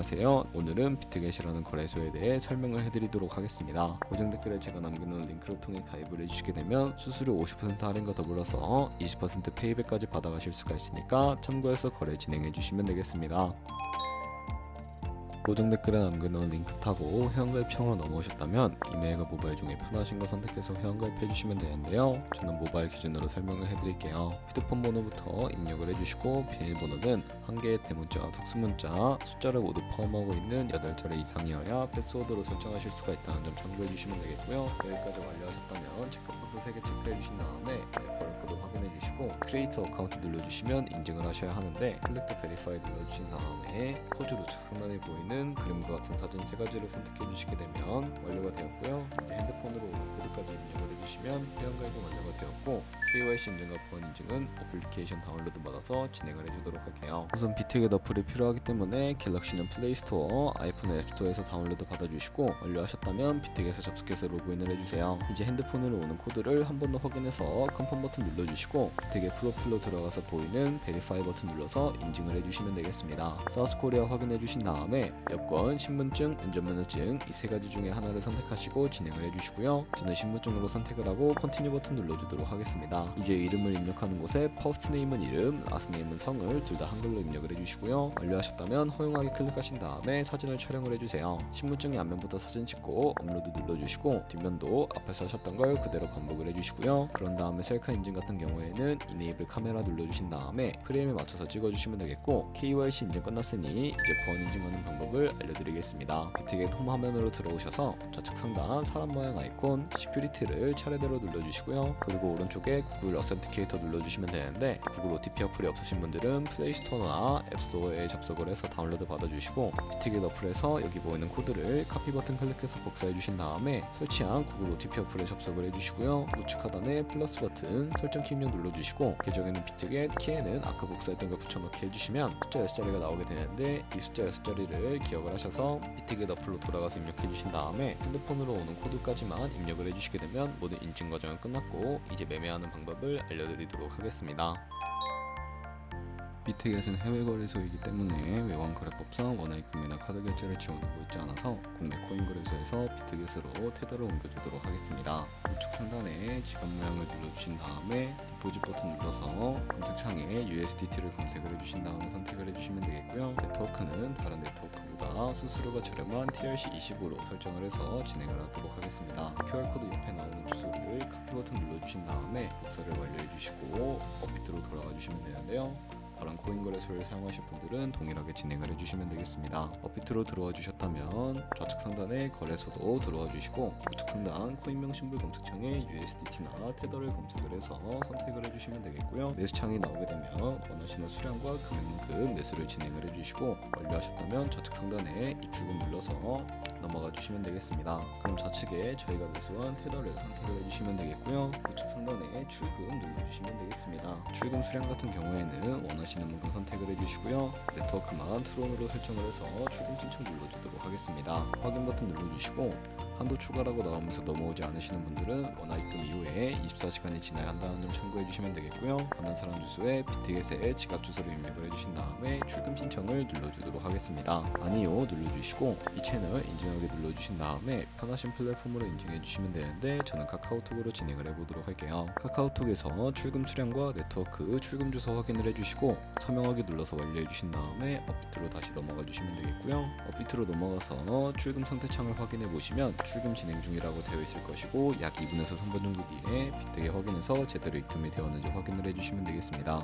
안녕하세요. 오늘은 비트겟이라는 거래소에 대해 설명을 해드리도록 하겠습니다. 고정 댓글에 제가 남겨놓은 링크를 통해 가입을 해주시게 되면 수수료 50% 할인과 더불어서 20% 페이백까지 받아가실 수가 있으니까 참고해서 거래 진행해 주시면 되겠습니다. 고정 댓글에 남겨놓은 링크 타고 회원가입창으로 넘어오셨다면 이메일과 모바일 중에 편하신 거 선택해서 회원가입해 주시면 되는데요. 저는 모바일 기준으로 설명을 해드릴게요. 휴대폰 번호부터 입력을 해주시고 비밀번호는 한 개의 대문자와 특수문자, 숫자를 모두 포함하고 있는 8자리 이상이어야 패스워드로 설정하실 수가 있다는 점 참고해 주시면 되겠고요. 여기까지 완료하셨다면 체크박스 3개 체크해 주신 다음에 레퍼럴코드 확인해 주시고 크리에이터 어카운트 눌러주시면 인증을 하셔야 하는데 클릭 더 베리파이 눌러주신 다음에 포즈 우측 상단에 보이는 그림과 같은 사진 3가지를 선택해 주시게 되면 완료가 되었고요. 이제 핸드폰으로 코드까지 입력을 해주시면 회원가입은 완료가 되었고 KYC 인증과 보안 인증은 어플리케이션 다운로드 받아서 진행을 해주도록 할게요. 우선 비트겟 어플이 필요하기 때문에 갤럭시는 플레이스토어, 아이폰은 앱스토어에서 다운로드 받아주시고 완료하셨다면 비트겟에 접속해서 로그인을 해주세요. 이제 핸드폰으로 오는 코드를 한 번 더 확인해서 컨펌 버튼 눌러주시고 비트겟 프로필로 들어가서 보이는 베리파이 버튼 눌러서 인증을 해주시면 되겠습니다. 사우스코리아 확인해주신 다음에 여권, 신분증, 운전면허증 이 3가지 중에 하나를 선택하시고 진행을 해주시고요. 저는 신분증으로 선택을 하고 컨티뉴 버튼 눌러주도록 하겠습니다. 이제 이름을 입력하는 곳에 퍼스트 네임은 이름, 라스트 네임은 성을 둘 다 한글로 입력을 해주시고요. 완료하셨다면 허용하기 클릭하신 다음에 사진을 촬영을 해주세요. 신분증의 앞면부터 사진 찍고 업로드 눌러주시고 뒷면도 앞에서 하셨던 걸 그대로 반복을 해주시고요. 그런 다음에 셀카 인증 같은 경우에는 이네이블 카메라 눌러주신 다음에 프레임에 맞춰서 찍어주시면 되겠고 KYC 인증 끝났으니 이제 보안 인증하는 방법을 알려드리겠습니다. 비트겟 홈 화면으로 들어오셔서 좌측 상단 사람 모양 아이콘 시큐리티를 차례대로 눌러주시고요. 그리고 오른쪽에 구글 어센티케이터 눌러주시면 되는데 구글 OTP 어플이 없으신 분들은 플레이스토어나 앱스토어에 접속을 해서 다운로드 받아주시고 비트겟 어플에서 여기 보이는 코드를 카피 버튼 클릭해서 복사해 주신 다음에 설치한 구글 OTP 어플에 접속을 해주시고요. 우측 하단에 플러스 버튼 설정 키 입력 눌러주시고 계정에는 비트겟, 키에는 아까 복사했던 걸 붙여넣기 해주시면 숫자 6자리가 나오게 되는데 이 숫자 6자리를 기억을 하셔서 비트겟 어플로 돌아가서 입력해 주신 다음에 핸드폰으로 오는 코드까지만 입력을 해주시게 되면 모든 인증 과정은 끝났고 이제 매매하는 방법을 알려드리도록 하겠습니다. 비트겟은 해외 거래소이기 때문에 외환 거래법상 원화의 금리나 카드 결제를 지원하고 있지 않아서 국내 코인 거래소에서 비트겟으로 테더를 옮겨주도록 하겠습니다. 우측 상단에 지갑 모양을 눌러주신 다음에 디포짓 버튼 눌러서 검색창에 USDT를 검색을 해주신 다음에 선택을 해주시면 되겠고요. 네트워크는 다른 네트워크보다 수수료가 저렴한 TRC20으로 설정을 해서 진행을 하도록 하겠습니다. QR코드 옆에 나오는 주소를 카피 버튼 눌러주신 다음에 복사를 완료해주시고 업비트로 돌아가 주시면 되는데요. 다른 코인 거래소를 사용하실 분들은 동일하게 진행을 해주시면 되겠습니다. 업비트로 들어와 주셨다면 좌측 상단에 거래소도 들어와 주시고 우측 상단 코인명 신분 검색창에 USDT나 테더를 검색을 해서 선택을 해주시면 되겠고요. 매수창이 나오게 되면 원하시는 수량과 금액만큼 매수를 진행을 해주시고 완료하셨다면 좌측 상단에 입출금 눌러서 넘어가 주시면 되겠습니다. 그럼 좌측에 저희가 매수한 테더를 선택을 해주시면 되겠고요. 우측 상단에 출금 눌러주시면 되겠습니다. 출금 수량 같은 경우에는 원하시는 만큼 선택을 해주시고요. 네트워크만 트론으로 설정을 해서 출금 신청 눌러주도록 하겠습니다. 확인 버튼 눌러주시고 한도 초과라고 나오면서 넘어오지 않으시는 분들은 원화 입금 이후에 24시간이 지나야 한다는 점 참고해 주시면 되겠고요. 받는 사람 주소에 비트겟에 지갑 주소를 입력을 해주신 다음에 출금 신청을 눌러주도록 하겠습니다. 아니요 눌러주시고 이 채널 인증하기 눌러주신 다음에 편하신 플랫폼으로 인증해 주시면 되는데 저는 카카오톡으로 진행을 해보도록 할게요. 카카오톡에서 출금 수량과 네트워크 출금 주소 확인을 해주시고 서명하기 눌러서 완료해 주신 다음에 업비트로 다시 넘어가 주시면 되겠고요. 업비트로 넘어가서 출금 상태창을 확인해 보시면 출금 진행 중이라고 되어 있을 것이고 약 2분에서 3분 정도 뒤에 비트겟 확인해서 제대로 입금이 되었는지 확인을 해주시면 되겠습니다.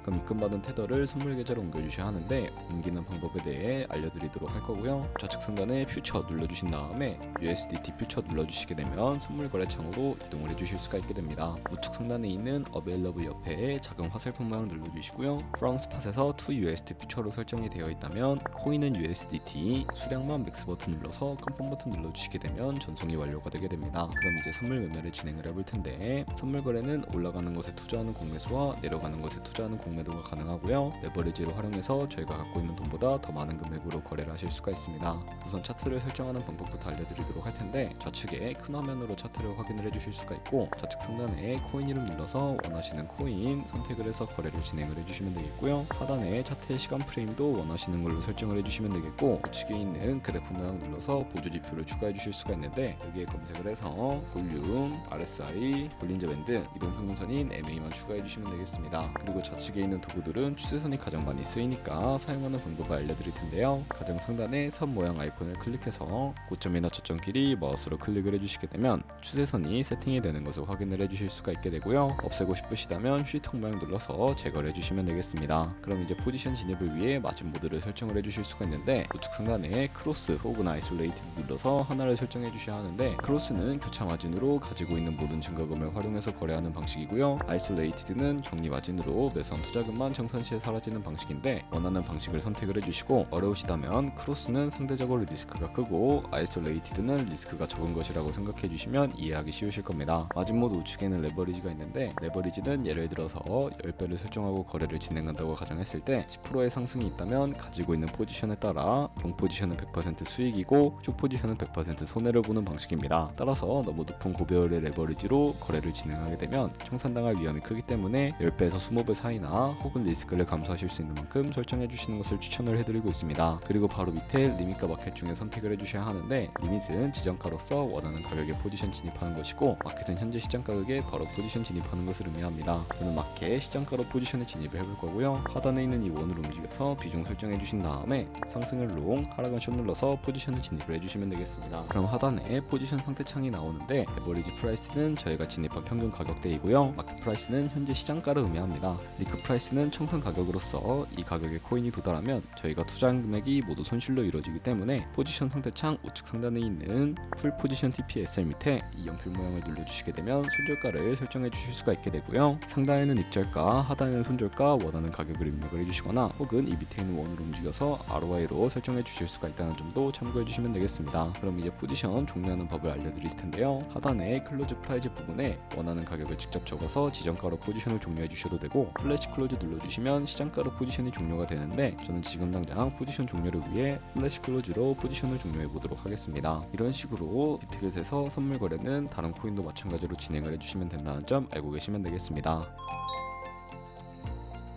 그럼 입금받은 테더를 선물 계좌로 옮겨주셔야 하는데 옮기는 방법에 대해 알려드리도록 할 거고요. 좌측 상단에 퓨처 눌러주신 다음에 USDT 퓨처 눌러주시게 되면 선물 거래창으로 이동을 해주실 수가 있게 됩니다. 우측 상단에 있는 Available 옆에 작은 화살표 모양 눌러주시고요. From Spot에서 to USD 퓨처로 설정이 되어 있다면 코인은 USDT, 수량만 맥스 버튼 눌러서 컨펌 버튼 눌러주시게 되면 전송이 완료가 되게 됩니다. 그럼 이제 선물 매매를 진행을 해볼 텐데 선물 거래는 올라가는 것에 투자하는 공매수와 내려가는 것에 투자하는 공매수 대량 매도가 가능하고요. 레버리지를 활용해서 저희가 갖고 있는 돈보다 더 많은 금액으로 거래를 하실 수가 있습니다. 우선 차트를 설정하는 방법부터 알려드리도록 할 텐데, 좌측에 큰 화면으로 차트를 확인을 해주실 수가 있고, 좌측 상단에 코인 이름 눌러서 원하시는 코인 선택을 해서 거래를 진행을 해주시면 되겠고요. 하단에 차트의 시간 프레임도 원하시는 걸로 설정을 해주시면 되겠고, 우측에 있는 그래프 모양 눌러서 보조 지표를 추가해 주실 수가 있는데, 여기에 검색을 해서 볼륨, RSI, 볼린저 밴드, 이동 평균선인 MA만 추가해 주시면 되겠습니다. 그리고 좌측에 있는 도구들은 추세선이 가장 많이 쓰이니까 사용하는 방법을 알려드릴 텐데요. 가장 상단에 선 모양 아이콘을 클릭해서 고점이나 저점 길이 마우스로 클릭을 해주시게 되면 추세선이 세팅이 되는 것을 확인을 해주실 수가 있게 되고요. 없애고 싶으시다면 슈이턱 모양 눌러서 제거를 해주시면 되겠습니다. 그럼 이제 포지션 진입을 위해 마진 모드를 설정을 해주실 수가 있는데, 우측 상단에 크로스 혹은 아이솔레이티드 눌러서 하나를 설정해 주셔야 하는데, 크로스는 교차 마진으로 가지고 있는 모든 증거금을 활용해서 거래하는 방식이고요. 아이솔레이티드는 격리 마진으로 매수한 투자금만 정산 시에 사라지는 방식인데, 원하는 방식을 선택을 해주시고, 어려우시다면 크로스는 상대적으로 리스크가 크고 아이솔레이티드는 리스크가 적은 것이라고 생각해 주시면 이해하기 쉬우실 겁니다. 마진 모드 우측에는 레버리지가 있는데, 레버리지는 예를 들어서 10배를 설정하고 거래를 진행한다고 가정했을 때 10%의 상승이 있다면 가지고 있는 포지션에 따라 롱 포지션은 100% 수익이고 숏 포지션은 100% 손해를 보는 방식입니다. 따라서 너무 높은 고배율의 레버리지로 거래를 진행하게 되면 청산당할 위험이 크기 때문에 10배에서 20배 사이나 혹은 리스크를 감수하실 수 있는 만큼 설정해 주시는 것을 추천을 해드리고 있습니다. 그리고 바로 밑에 리밋과 마켓 중에 선택을 해주셔야 하는데, 리밋은 지정가로서 원하는 가격에 포지션 진입하는 것이고, 마켓은 현재 시장 가격에 바로 포지션 진입하는 것을 의미합니다. 저는 마켓 시장가로 포지션에 진입을 해볼 거고요. 하단에 있는 이 원을 움직여서 비중 설정해 주신 다음에 상승을 롱, 하락은 숏 눌러서 포지션을 진입을 해주시면 되겠습니다. 그럼 하단에 포지션 상태 창이 나오는데, 에버리지 프라이스는 저희가 진입한 평균 가격대이고요. 마켓 프라이스는 현재 시장가를 의미합니다. 리크 프라이스는 청산 가격으로서 이 가격에 코인이 도달하면 저희가 투자한 금액이 모두 손실로 이루어지기 때문에 포지션 상태 창 우측 상단에 있는 풀 포지션 TPSL 밑에 이 연필 모양을 눌러주시게 되면 손절가를 설정해 주실 수가 있게 되고요. 상단에는 익절가, 하단에는 손절가, 원하는 가격을 입력을 해주시거나 혹은 이 밑에 있는 원으로 움직여서 ROI로 설정해 주실 수가 있다는 점도 참고해 주시면 되겠습니다. 그럼 이제 포지션 종료하는 법을 알려드릴 텐데요. 하단에 클로즈 프라이즈 부분에 원하는 가격을 직접 적어서 지정가로 포지션을 종료해 주셔도 되고, 플래시 클로즈 눌러주시면 시장가로 포지션이 종료가 되는데, 저는 지금 당장 포지션 종료를 위해 플래시 클로즈로 포지션을 종료해 보도록 하겠습니다. 이런 식으로 비트겟에서 선물 거래는 다른 코인도 마찬가지로 진행을 해주시면 된다는 점 알고 계시면 되겠습니다.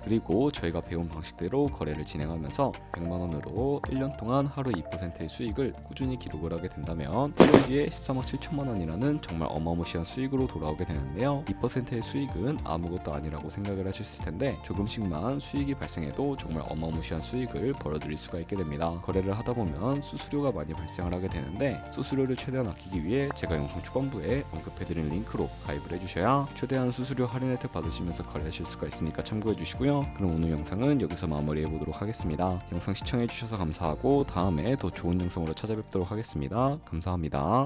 그리고 저희가 배운 방식대로 거래를 진행하면서 100만원으로 1년 동안 하루 2%의 수익을 꾸준히 기록을 하게 된다면 1년 뒤에 13억 7천만 원이라는 정말 어마무시한 수익으로 돌아오게 되는데요. 2%의 수익은 아무것도 아니라고 생각을 하셨을 텐데, 조금씩만 수익이 발생해도 정말 어마무시한 수익을 벌어들일 수가 있게 됩니다. 거래를 하다 보면 수수료가 많이 발생을 하게 되는데, 수수료를 최대한 아끼기 위해 제가 영상 초반부에 언급해드린 링크로 가입을 해주셔야 최대한 수수료 할인 혜택 받으시면서 거래하실 수가 있으니까 참고해 주시고요. 그럼 오늘 영상은 여기서 마무리해 보도록 하겠습니다. 영상 시청해 주셔서 감사하고 다음에 더 좋은 영상으로 찾아뵙도록 하겠습니다. 감사합니다.